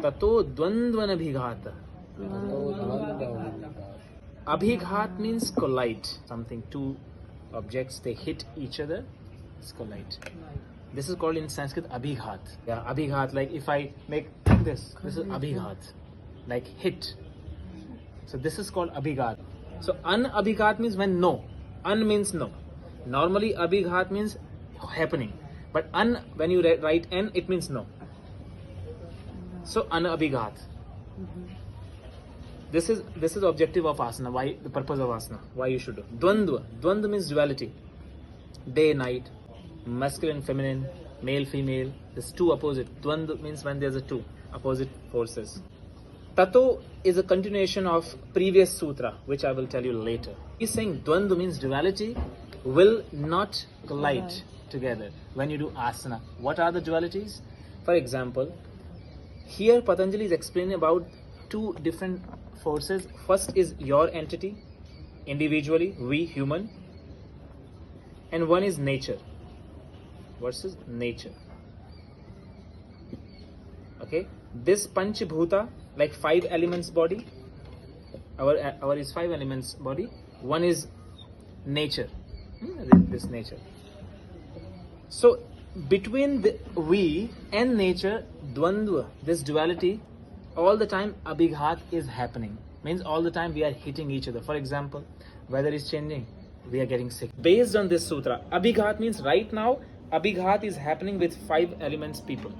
Tato dvandvanabhighata. Abhighat means collide. Something, two objects, they hit each other, it's collide. This is called in Sanskrit abhighat. Yeah, abhighat, like if I make this is abhighat, like hit. So this is called abhighat. So unabhighat means when no. Un means no. Normally abhighat means happening. But when you write n, it means no. So unabhighat. This is objective of asana. Why the purpose of asana? Why you should do? Dvandva. Dvandva means duality. Day, night, masculine, feminine, male, female. There's two opposite. Dvandva means when there's a two opposite forces. Tato is a continuation of previous sutra, which I will tell you later. He's saying Dvandva means duality will not collide together when you do asana. What are the dualities? For example, here Patanjali is explaining about two different forces. First is your entity, individually, we, human, and one is nature versus nature. Okay, this Panchbhuta, like 5 elements body, our is 5 elements body, one is nature, this nature. So between the we and nature, dvandva, this duality, all the time abhighat is happening. Means all the time we are hitting each other. For example, weather is changing, we are getting sick. Based on this sutra, abhighat means right now abhighat is happening with 5 elements people.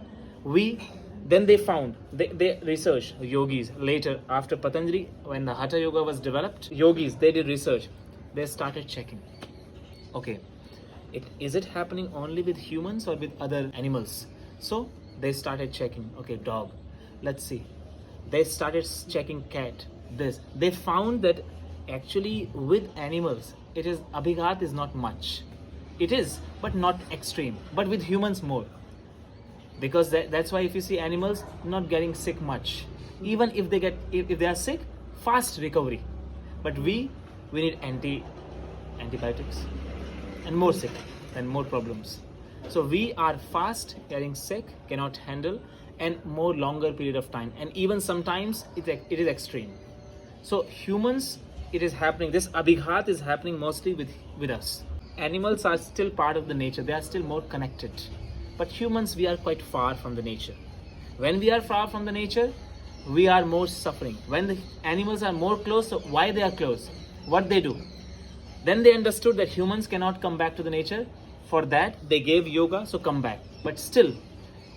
Then they found, they researched, yogis later after Patanjali, when the Hatha Yoga was developed, yogis, they did research. They started checking. Okay, is it happening only with humans or with other animals? So they started checking. Okay, dog, let's see. They started checking cat, this. They found that actually with animals, it is abhighat is not much. It is, but not extreme. But with humans more. Because that's why if you see animals not getting sick much. Even if they are sick, fast recovery. But we need antibiotics and more sick and more problems. So we are fast getting sick, cannot handle, and more longer period of time. And even sometimes it is extreme. So humans, it is happening. This abhighat is happening mostly with us. Animals are still part of the nature. They are still more connected. But humans, we are quite far from the nature. When we are far from the nature, we are more suffering. When the animals are more close, so why they are close? What they do? Then they understood that humans cannot come back to the nature. For that, they gave yoga, so come back. But still,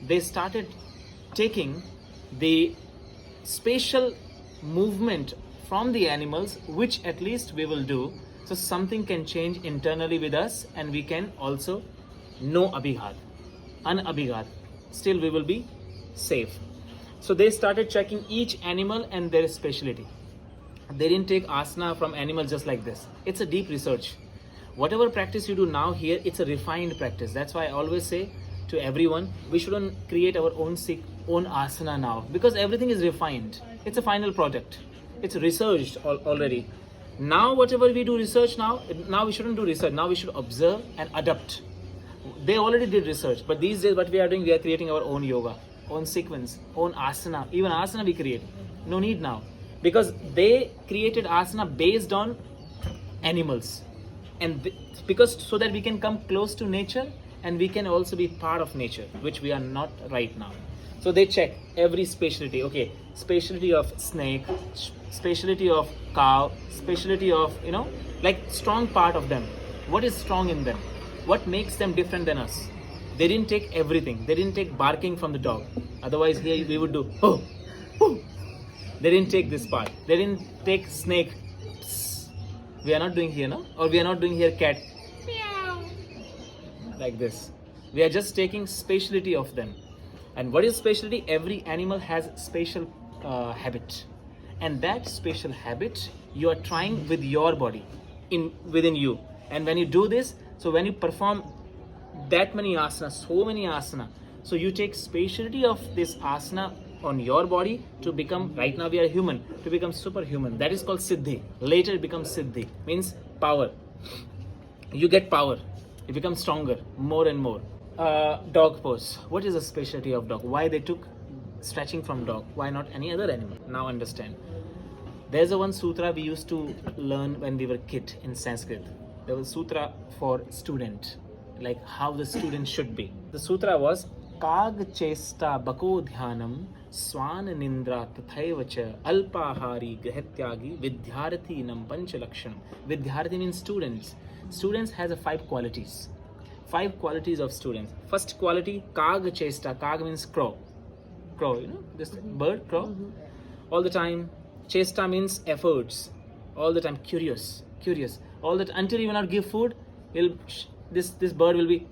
they started taking the spatial movement from the animals, which at least we will do. So something can change internally with us, and we can also know abhighat. Unabhighat, still we will be safe. So they started checking each animal and their speciality. They didn't take asana from animals just like this. It's a deep research. Whatever practice you do now here, it's a refined practice. That's why I always say to everyone, we shouldn't create our own asana now, because everything is refined. It's a final product. It's researched already. Now whatever we do research now we shouldn't do research. Now we should observe and adapt. They already did research, but these days what we are doing, we are creating our own yoga, own sequence, own asana. Even asana we create. No need now. Because they created asana based on animals. And because so that we can come close to nature and we can also be part of nature, which we are not right now. So they check every specialty. Okay, specialty of snake, specialty of cow, specialty of, like strong part of them. What is strong in them? What makes them different than us? They didn't take everything. They didn't take barking from the dog. Otherwise here we would do, oh, oh. They didn't take this part. They didn't take snake. Psst. We are not doing here, no? Or we are not doing here cat. Meow. Like this. We are just taking speciality of them. And what is speciality? Every animal has special habit. And that special habit you are trying with your body, within you. And when you do this, so when you perform that many asanas, so many asana, so you take speciality of this asana on your body to become, right now we are human, to become superhuman. That is called siddhi. Later it becomes siddhi, means power. You get power. You become stronger, more and more. Dog pose. What is the specialty of dog? Why they took stretching from dog. Why not any other animal? Now understand. There's a one sutra we used to learn when we were kid in Sanskrit. There was sutra for student, like how the student should be. The sutra was Kag chesta bako dhyanam swan nindra tathaivacha alpahari grahatyagi vidyarthi nam panchalakshanam. Vidyarthi means students. Students has a 5 qualities. 5 qualities of students. First quality, Kag chesta. Kag means crow. Crow, you know, this bird, crow. All the time. Chesta means efforts. All the time, curious. All that until you will not give food, this bird will be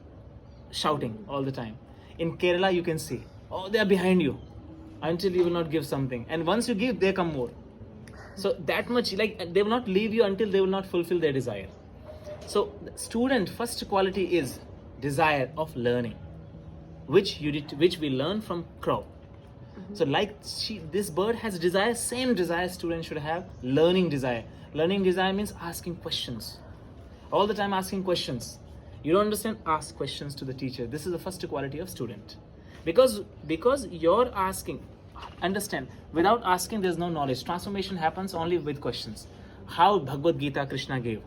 shouting all the time. In Kerala, you can see, oh, they are behind you until you will not give something. And once you give, they come more. So that much, like they will not leave you until they will not fulfill their desire. So student, first quality is desire of learning, which we learn from crow. So like this bird has desire, same desire student should have, learning desire. Learning desire means asking questions. All the time asking questions. You don't understand? Ask questions to the teacher. This is the first quality of student. Because you're asking, understand, without asking there's no knowledge. Transformation happens only with questions. How Bhagavad Gita Krishna gave.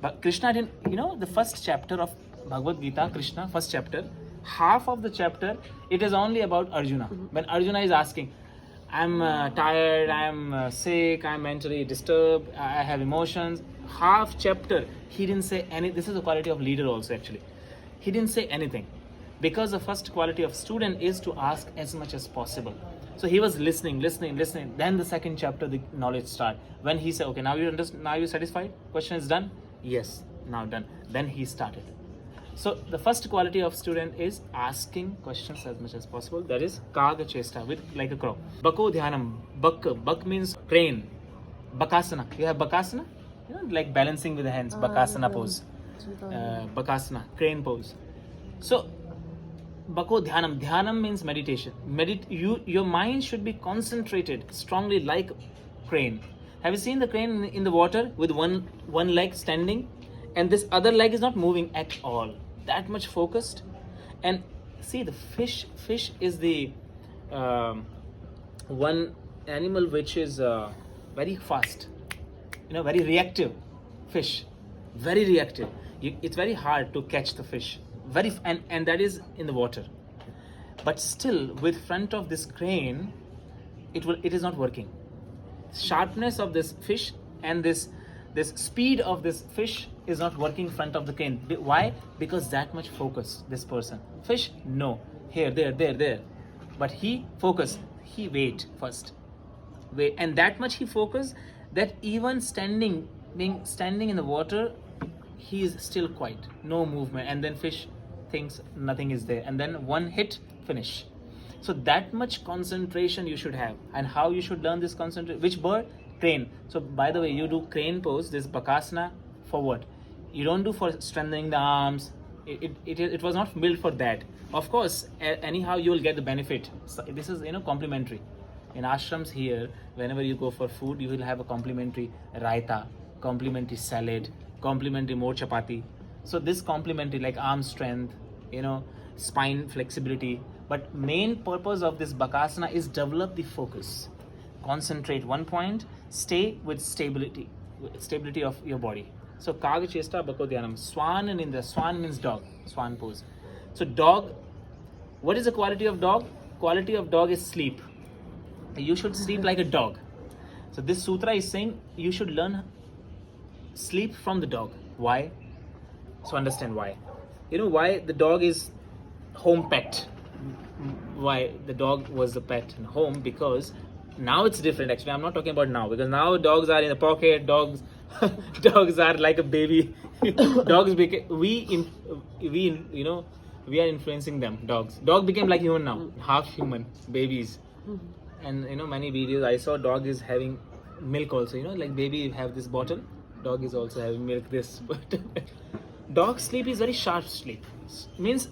But Krishna didn't, you know, the first chapter of Bhagavad Gita, Krishna, first chapter, half of the chapter, it is only about Arjuna. When Arjuna is asking, I'm tired, I'm sick, I'm mentally disturbed, I have emotions. Half chapter, he didn't say any. This is the quality of leader also actually. He didn't say anything. Because the first quality of student is to ask as much as possible. So he was listening. Then the second chapter, the knowledge start. When he said, okay, now you understand, now you satisfied? Question is done? Yes, now done. Then he started. So the first quality of student is asking questions as much as possible. That is Kaga Chesta, with like a crow. Bako Dhyanam. Bak means crane. Bakasana. You have Bakasana? You know, like balancing with the hands. Bakasana pose. Bakasana, crane pose. So Bako Dhyanam. Dhyanam means meditation. Your mind should be concentrated strongly like crane. Have you seen the crane in the water with one leg standing? And this other leg is not moving at all. That much focused. And see, the fish is the one animal which is very fast, you know, very reactive fish, very reactive. It's very hard to catch the fish, and that is in the water. But still, with front of this crane, it is not working. Sharpness of this fish and this speed of this fish is not working in front of the crane. Why? Because that much focus, this person. Fish, no. Here, there. But he focus. He wait first. Wait. And that much he focus that even standing in the water, he is still quiet. No movement. And then fish thinks nothing is there. And then one hit, finish. So that much concentration you should have. And how you should learn this concentration? Which bird? Crane. So by the way, you do crane pose, this Bakasana, for what? You don't do for strengthening the arms. It was not built for that. Of course, anyhow you will get the benefit. So this is, you know, complimentary. In ashrams here, whenever you go for food, you will have a complimentary raita, complimentary salad, complimentary more chapati. So this complimentary, like arm strength, you know, spine flexibility. But main purpose of this Bakasana is develop the focus. Concentrate one point, stay with stability of your body. So Kaga Chesta Bako Dhyanam. Swan and Indra. Swan means dog. Swan pose. So dog, what is the quality of dog? Quality of dog is sleep. You should sleep like a dog. So this sutra is saying you should learn sleep from the dog. Why? So understand why. You know why the dog is home pet? Why the dog was the pet in home? Because now it's different actually. I'm not talking about now, because now dogs are in the pocket. Dogs are like a baby. Dogs became, we are influencing them. Dog became like human now, half human babies. And you know, many videos I saw, dog is having milk also, you know, like baby have this bottle, dog is also having milk this. Dog sleep is very sharp sleep. Means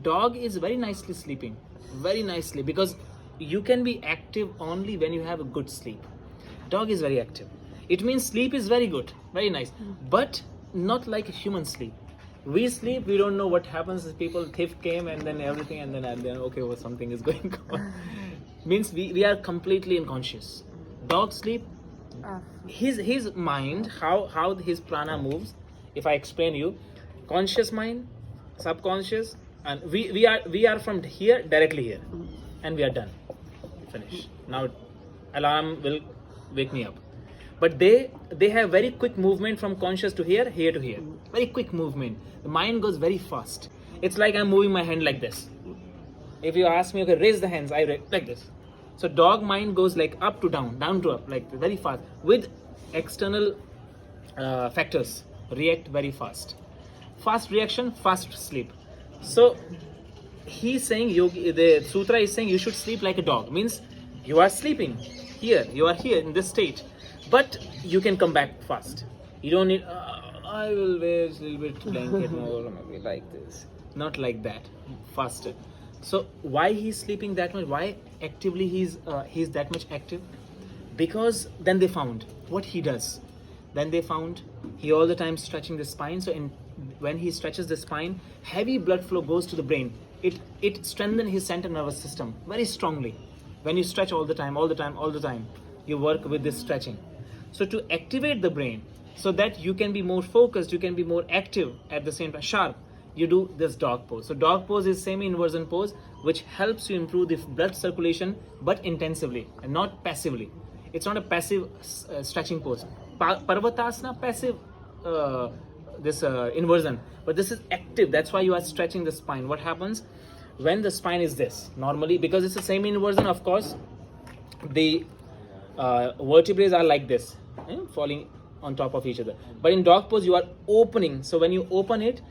dog is very nicely sleeping, very nicely, because you can be active only when you have a good sleep. Dog is very active. It means sleep is very good, very nice, but not like a human sleep. We sleep, we don't know what happens. People, thief came and then everything, and then okay, well, something is going on. means we are completely unconscious. Dog sleep, his mind, how his prana moves. If I explain you, conscious mind, subconscious, and we are from here directly here, and we are done. Finish. Now, alarm will wake me up. But they have very quick movement from conscious to here, here to here. Very quick movement. The mind goes very fast. It's like I'm moving my hand like this. If you ask me, okay, raise the hands, like this. So dog mind goes like up to down to up, like very fast. With external factors, react very fast. Fast reaction, fast sleep. So he's saying, yogi, the sutra is saying you should sleep like a dog. Means you are sleeping here, you are here in this state, but you can come back fast. You don't need, I will wear a little bit blanket more, maybe like this. Not like that, faster. So why he's sleeping that much? Why actively he's that much active? Because then they found what he does. Then they found he all the time stretching the spine. So when he stretches the spine, heavy blood flow goes to the brain. It strengthens his central nervous system very strongly. When you stretch all the time, you work with this stretching. So to activate the brain, so that you can be more focused, you can be more active at the same time, sharp, you do this dog pose. So dog pose is semi-inversion pose, which helps you improve the blood circulation, but intensively and not passively. It's not a passive stretching pose. Parvatasana, passive inversion, but this is active. That's why you are stretching the spine. What happens when the spine is this? Normally, because it's a semi-inversion, of course, the vertebrae are like this, falling on top of each other. But in dog pose, you are opening. So when you open it,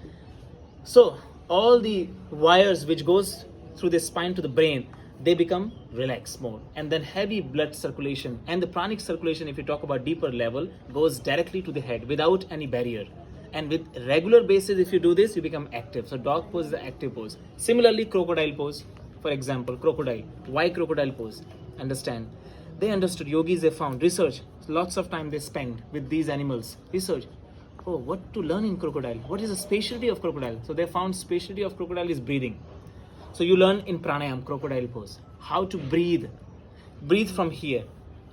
so all the wires which goes through the spine to the brain, they become relaxed more, and then heavy blood circulation and the pranic circulation, if you talk about deeper level, goes directly to the head without any barrier. And with regular basis, if you do this, you become active. So dog pose is the active pose. Similarly, crocodile pose, for example, crocodile. Why crocodile pose? Understand? They understood, yogis, they found research, lots of time they spend with these animals. Research. Oh, what to learn in crocodile? What is the specialty of crocodile? So they found specialty of crocodile is breathing. So you learn in pranayam, crocodile pose, how to breathe. Breathe from here.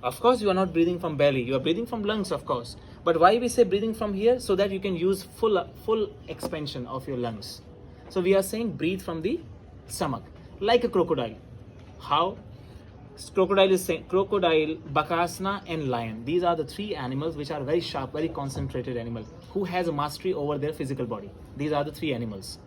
Of course, you are not breathing from belly. You are breathing from lungs, of course. But why we say breathing from here? So that you can use full expansion of your lungs. So we are saying breathe from the stomach, like a crocodile. How? Crocodile is saying crocodile, bakasana, and lion. These are the three animals which are very sharp, very concentrated animals who has a mastery over their physical body. These are the three animals.